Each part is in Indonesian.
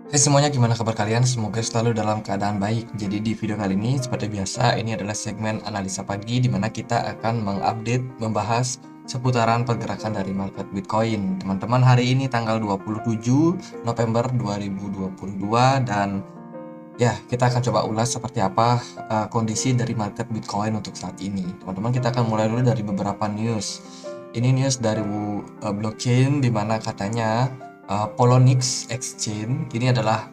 Hai semuanya, gimana kabar kalian? Semoga selalu dalam keadaan baik. Jadi di video kali ini, seperti biasa, ini adalah segmen analisa pagi di mana kita akan mengupdate, membahas seputaran pergerakan dari market Bitcoin. Teman-teman, hari ini tanggal 27 November 2022 dan ya, kita akan coba ulas seperti apa kondisi dari market Bitcoin untuk saat ini. Teman-teman, kita akan mulai dulu dari beberapa news. Ini news dari blockchain di mana katanya Poloniex Exchange ini adalah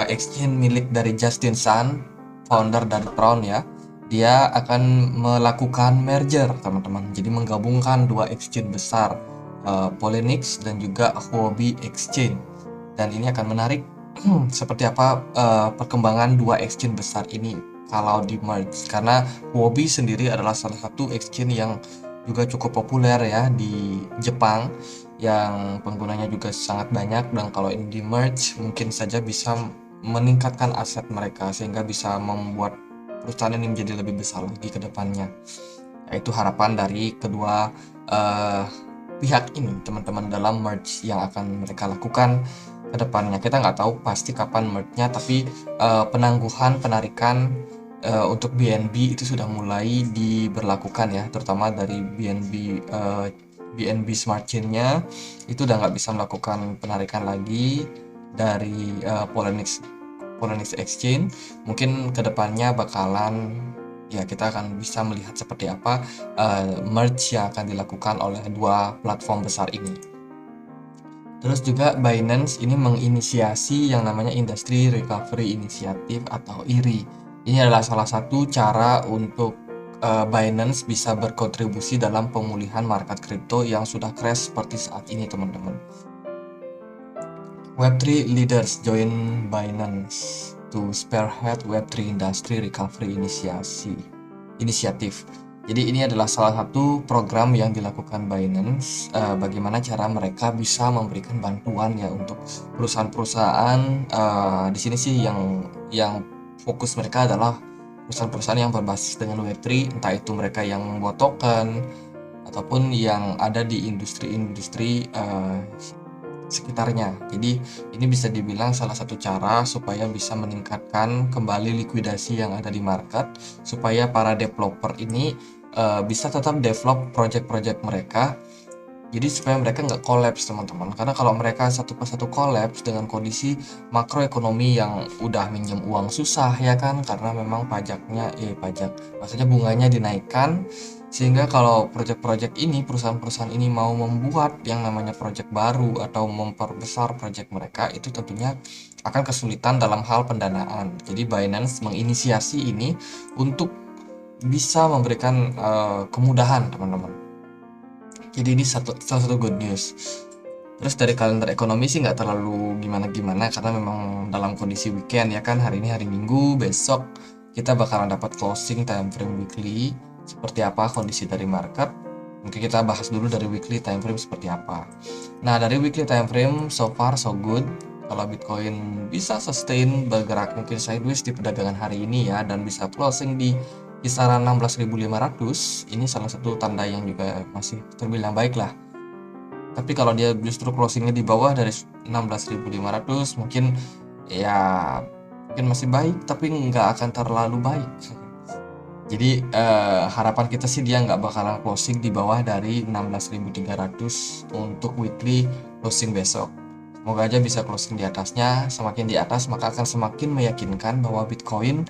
exchange milik dari Justin Sun, founder dari Tron ya. Dia akan melakukan merger, teman-teman. Jadi menggabungkan dua exchange besar, Poloniex dan juga Huobi Exchange. Dan ini akan menarik seperti apa perkembangan dua exchange besar ini kalau di merge, karena Huobi sendiri adalah salah satu exchange yang juga cukup populer ya di Jepang, yang penggunanya juga sangat banyak, dan kalau ini di merge mungkin saja bisa meningkatkan aset mereka sehingga bisa membuat perusahaan ini menjadi lebih besar lagi ke depannya. Itu harapan dari kedua eh, pihak ini, teman-teman, dalam merge yang akan mereka lakukan ke depannya. Kita nggak tahu pasti kapan merge-nya, tapi penangguhan penarikan untuk BNB itu sudah mulai diberlakukan ya, terutama dari BNB Smart Chain-nya itu udah nggak bisa melakukan penarikan lagi dari Poloniex Exchange. Mungkin kedepannya bakalan ya kita akan bisa melihat seperti apa merge yang akan dilakukan oleh dua platform besar ini. Terus juga Binance ini menginisiasi yang namanya Industry Recovery Initiative atau IRI. Ini adalah salah satu cara untuk Binance bisa berkontribusi dalam pemulihan market kripto yang sudah crash seperti saat ini, teman-teman. Web3 leaders join Binance to spearhead Web3 industry recovery initiative. Jadi ini adalah salah satu program yang dilakukan Binance, bagaimana cara mereka bisa memberikan bantuan ya untuk perusahaan-perusahaan. Di sini sih yang fokus mereka adalah perusahaan-perusahaan yang berbasis dengan Web3, entah itu mereka yang membuat token ataupun yang ada di industri-industri sekitarnya. Jadi ini bisa dibilang salah satu cara supaya bisa meningkatkan kembali likuidasi yang ada di market, supaya para developer ini bisa tetap develop project-project mereka. Jadi supaya mereka nggak collapse, teman-teman. Karena kalau mereka satu persatu collapse dengan kondisi makroekonomi yang udah minjem uang susah ya kan, karena memang maksudnya bunganya dinaikkan, sehingga kalau project-project ini, perusahaan-perusahaan ini mau membuat yang namanya project baru atau memperbesar project mereka, itu tentunya akan kesulitan dalam hal pendanaan. Jadi Binance menginisiasi ini untuk bisa memberikan kemudahan, teman-teman. Jadi ini salah satu good news. Terus dari kalender ekonomi sih nggak terlalu gimana-gimana, karena memang dalam kondisi weekend ya kan. Hari ini hari Minggu, besok kita bakalan dapat closing time frame weekly seperti apa kondisi dari market. Mungkin kita bahas dulu dari weekly time frame seperti apa. Nah, dari weekly time frame so far so good. Kalau Bitcoin bisa sustain bergerak mungkin sideways di perdagangan hari ini ya, dan bisa closing di kisaran 16.500, ini salah satu tanda yang juga masih terbilang baik lah. Tapi kalau dia justru closingnya di bawah dari 16.500, mungkin ya mungkin masih baik tapi nggak akan terlalu baik. Jadi harapan kita sih dia nggak bakalan closing di bawah dari 16.300 untuk weekly closing besok. Semoga aja bisa closing di atasnya. Semakin di atas maka akan semakin meyakinkan bahwa Bitcoin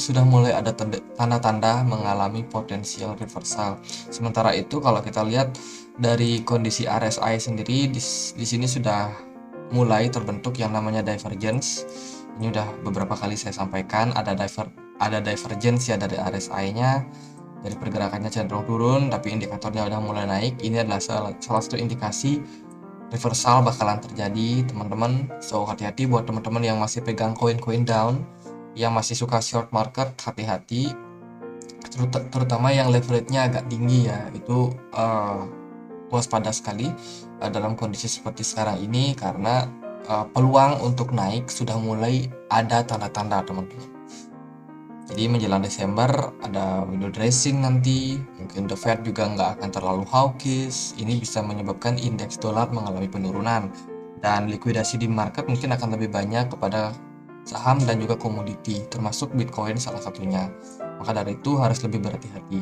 sudah mulai ada tanda-tanda mengalami potensial reversal. Sementara itu kalau kita lihat dari kondisi RSI sendiri, di sini sudah mulai terbentuk yang namanya divergence. Ini udah beberapa kali saya sampaikan, ada divergence ya dari RSI-nya. Dari pergerakannya cenderung turun tapi indikatornya udah mulai naik. Ini adalah salah satu indikasi reversal bakalan terjadi, teman-teman. So hati-hati buat teman-teman yang masih pegang koin-koin down, yang masih suka short market, hati-hati. Terutama yang leverage-nya agak tinggi ya, itu waspada sekali dalam kondisi seperti sekarang ini, karena peluang untuk naik sudah mulai ada tanda-tanda, teman-teman. Jadi menjelang Desember ada window dressing nanti, mungkin the Fed juga nggak akan terlalu hawkish. Ini bisa menyebabkan indeks dolar mengalami penurunan. dan likuidasi di market mungkin akan lebih banyak kepada saham dan juga komoditi, termasuk Bitcoin salah satunya. Maka dari itu harus lebih berhati-hati.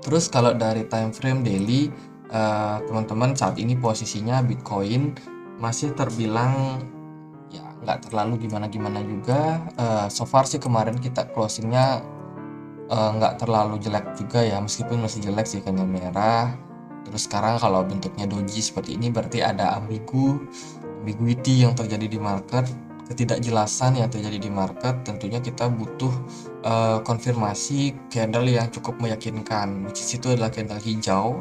Terus kalau dari time frame daily, teman-teman saat ini posisinya Bitcoin masih terbilang ya nggak terlalu gimana-gimana juga. So far sih kemarin kita closingnya nggak terlalu jelek juga ya, meskipun masih jelek sih, candle merah. Terus sekarang kalau bentuknya doji seperti ini berarti ada ambiguity yang terjadi di market, ketidakjelasan yang terjadi di market. Tentunya kita butuh konfirmasi candle yang cukup meyakinkan, which is itu adalah candle hijau.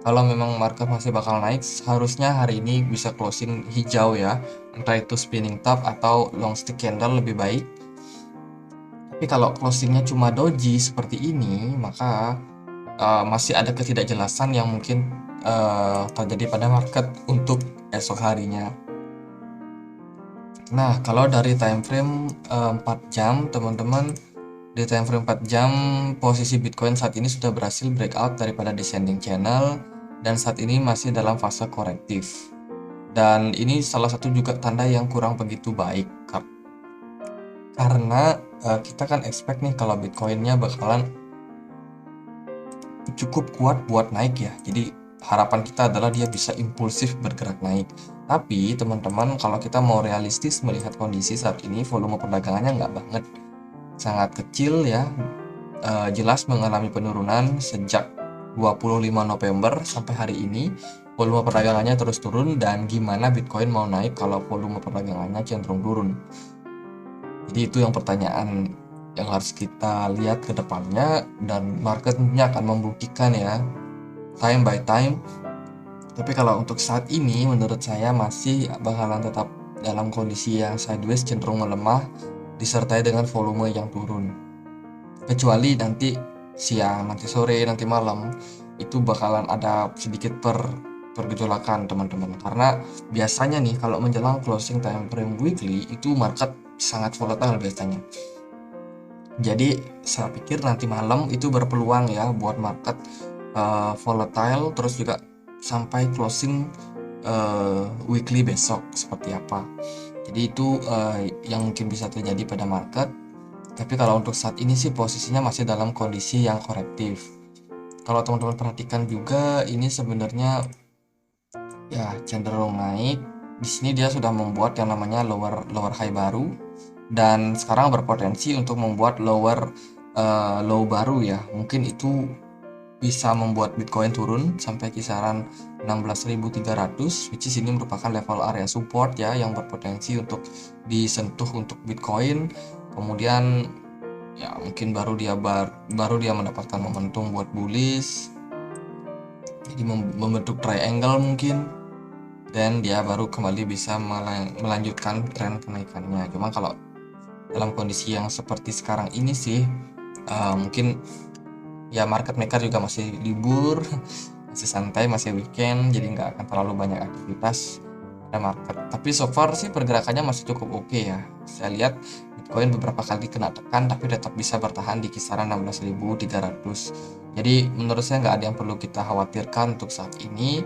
Kalau memang market masih bakal naik, seharusnya hari ini bisa closing hijau ya, entah itu spinning top atau long stick candle lebih baik. Tapi kalau closingnya cuma doji seperti ini, maka masih ada ketidakjelasan yang mungkin terjadi pada market untuk esok harinya. Nah, kalau dari time frame 4 jam, teman-teman, di time frame 4 jam posisi Bitcoin saat ini sudah berhasil breakout daripada descending channel dan saat ini masih dalam fase korektif. Dan ini salah satu juga tanda yang kurang begitu baik, karena kita kan expect nih kalau Bitcoinnya bakalan cukup kuat buat naik ya. Jadi harapan kita adalah dia bisa impulsif bergerak naik. Tapi teman-teman, kalau kita mau realistis melihat kondisi saat ini, volume perdagangannya nggak banget, sangat kecil ya. Jelas mengalami penurunan sejak 25 November sampai hari ini. Volume perdagangannya terus turun, dan gimana Bitcoin mau naik kalau volume perdagangannya cenderung turun? Jadi itu yang pertanyaan yang harus kita lihat ke depannya, dan marketnya akan membuktikan ya, time by time. Tapi kalau untuk saat ini menurut saya masih bakalan tetap dalam kondisi yang sideways, cenderung melemah disertai dengan volume yang turun. Kecuali nanti siang, nanti sore, nanti malam itu bakalan ada sedikit pergejolakan teman-teman, karena biasanya nih kalau menjelang closing time frame weekly itu market sangat volatile biasanya. Jadi saya pikir nanti malam itu berpeluang ya buat market volatile, terus juga sampai closing weekly besok seperti apa. Jadi itu yang mungkin bisa terjadi pada market. Tapi kalau untuk saat ini sih posisinya masih dalam kondisi yang korektif. Kalau teman-teman perhatikan juga, ini sebenarnya ya cenderung naik. Di sini dia sudah membuat yang namanya lower high baru, dan sekarang berpotensi untuk membuat low baru ya. Mungkin itu bisa membuat Bitcoin turun sampai kisaran 16.300, which is ini merupakan level area support ya yang berpotensi untuk disentuh untuk Bitcoin. Kemudian ya mungkin baru dia mendapatkan momentum buat bullish, jadi membentuk triangle mungkin, dan dia baru kembali bisa melanjutkan tren kenaikannya. Cuma kalau dalam kondisi yang seperti sekarang ini sih mungkin ya market maker juga masih libur, masih santai, masih weekend, jadi nggak akan terlalu banyak aktivitas pada market. Tapi so far sih pergerakannya masih cukup oke ya. Saya lihat Bitcoin beberapa kali kena tekan tapi tetap bisa bertahan di kisaran 16.300. Jadi menurut saya nggak ada yang perlu kita khawatirkan untuk saat ini,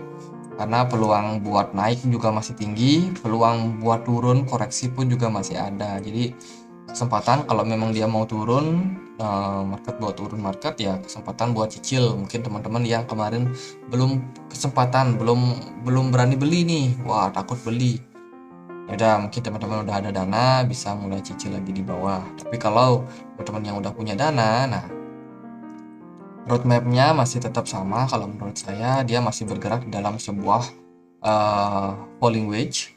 karena peluang buat naik juga masih tinggi, peluang buat turun koreksi pun juga masih ada. Jadi kesempatan kalau memang dia mau turun, market buat turun market ya, kesempatan buat cicil. Mungkin teman-teman yang kemarin belum kesempatan, belum berani beli nih, wah takut beli, ya udah, mungkin teman-teman udah ada dana bisa mulai cicil lagi di bawah. Tapi kalau teman-teman yang udah punya dana, nah roadmapnya masih tetap sama. Kalau menurut saya dia masih bergerak dalam sebuah falling wedge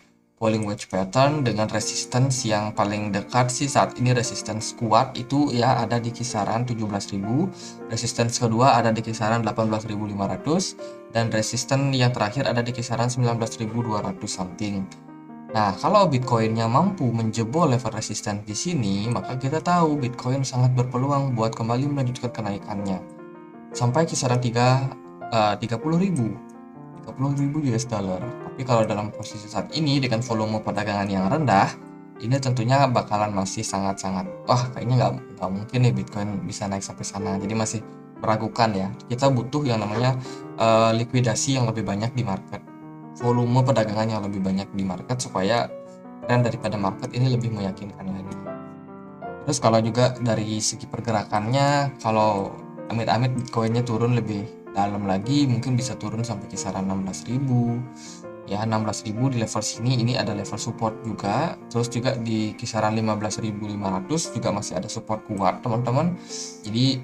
pattern dengan resistance yang paling dekat sih saat ini. Resistance kuat itu ya ada di kisaran 17.000, resistance kedua ada di kisaran 18.500, dan resistance yang terakhir ada di kisaran 19.200 something. Nah, kalau Bitcoinnya mampu menjebol level resistance di sini, maka kita tahu Bitcoin sangat berpeluang buat kembali melanjutkan kenaikannya sampai kisaran 30.000 US dollar. Tapi kalau dalam posisi saat ini dengan volume perdagangan yang rendah, ini tentunya bakalan masih sangat-sangat kayaknya nggak mungkin nih Bitcoin bisa naik sampai sana. Jadi masih meragukan ya. Kita butuh yang namanya likuidasi yang lebih banyak di market. volume perdagangan yang lebih banyak di market supaya tren daripada market ini lebih meyakinkan lagi. Terus kalau juga dari segi pergerakannya, kalau amit-amit Bitcoinnya turun lebih dalam lagi, mungkin bisa turun sampai kisaran 16.000. Ya, 16.000 di level sini ini ada level support juga. Terus juga di kisaran 15.500 juga masih ada support kuat, teman-teman. Jadi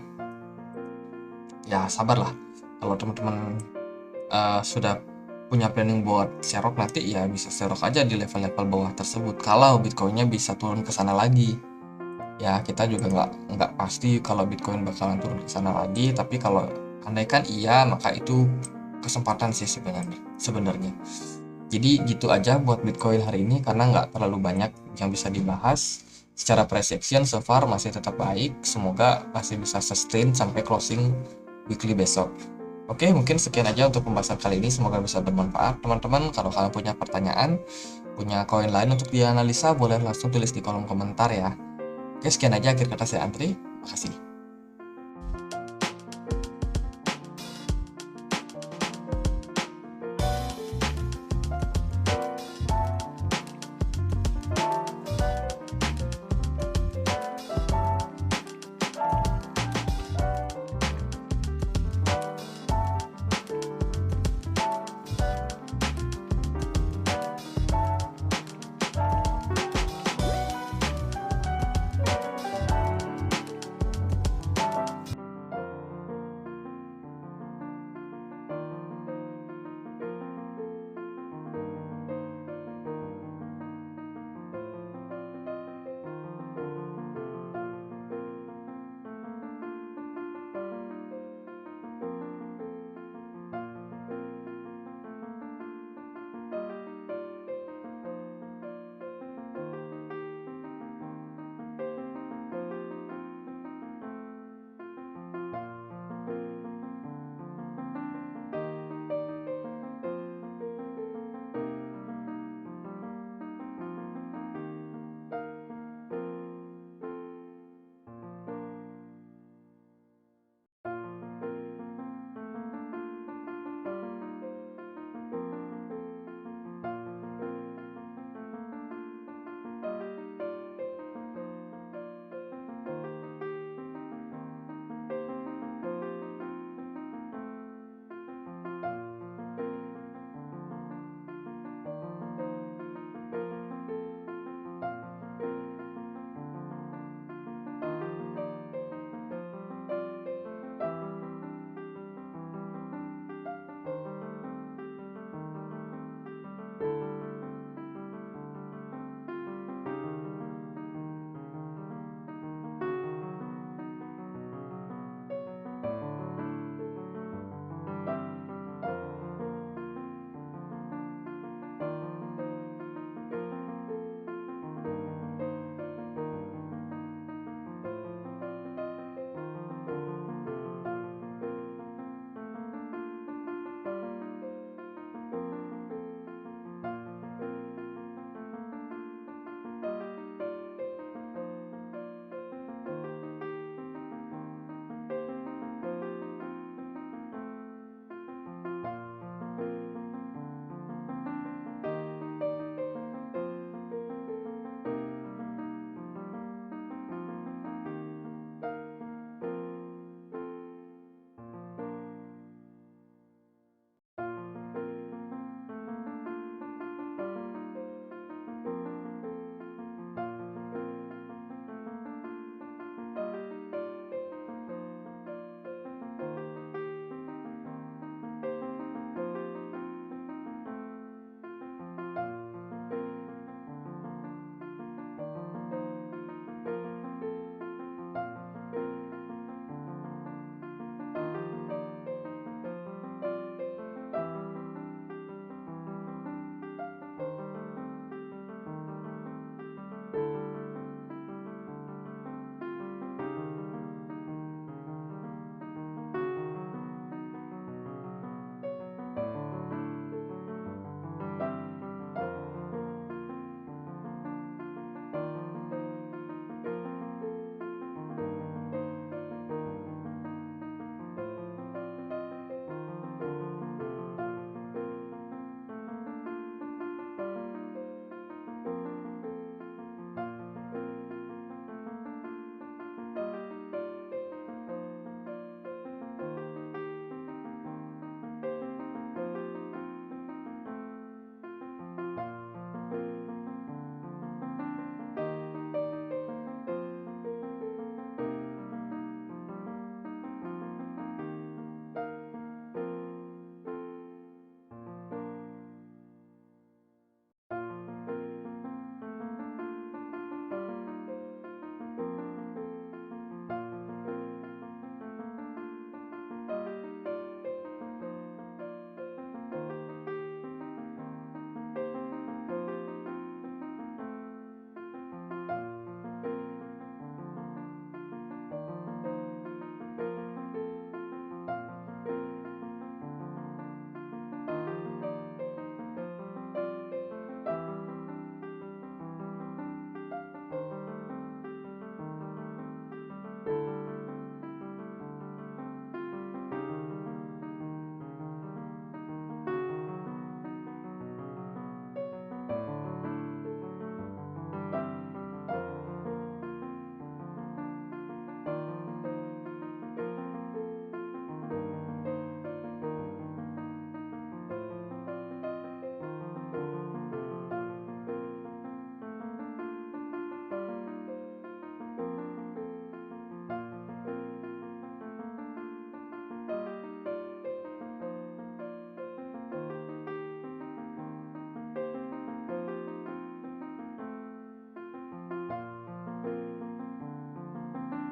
ya sabarlah. Kalau teman-teman sudah punya planning buat serok nanti, ya bisa serok aja di level-level bawah tersebut. Kalau Bitcoinnya bisa turun ke sana lagi. Ya, kita juga nggak pasti kalau Bitcoin bakalan turun ke sana lagi, tapi kalau andaikan iya, maka itu kesempatan sih sebenarnya. Jadi gitu aja buat Bitcoin hari ini, karena nggak terlalu banyak yang bisa dibahas. Secara price action so far masih tetap baik, semoga masih bisa sustain sampai closing weekly besok. Oke, mungkin sekian aja untuk pembahasan kali ini, semoga bisa bermanfaat. Teman-teman, kalau kalian punya pertanyaan, punya koin lain untuk dianalisa, boleh langsung tulis di kolom komentar ya. Oke, sekian aja akhir kata saya Antri. Makasih.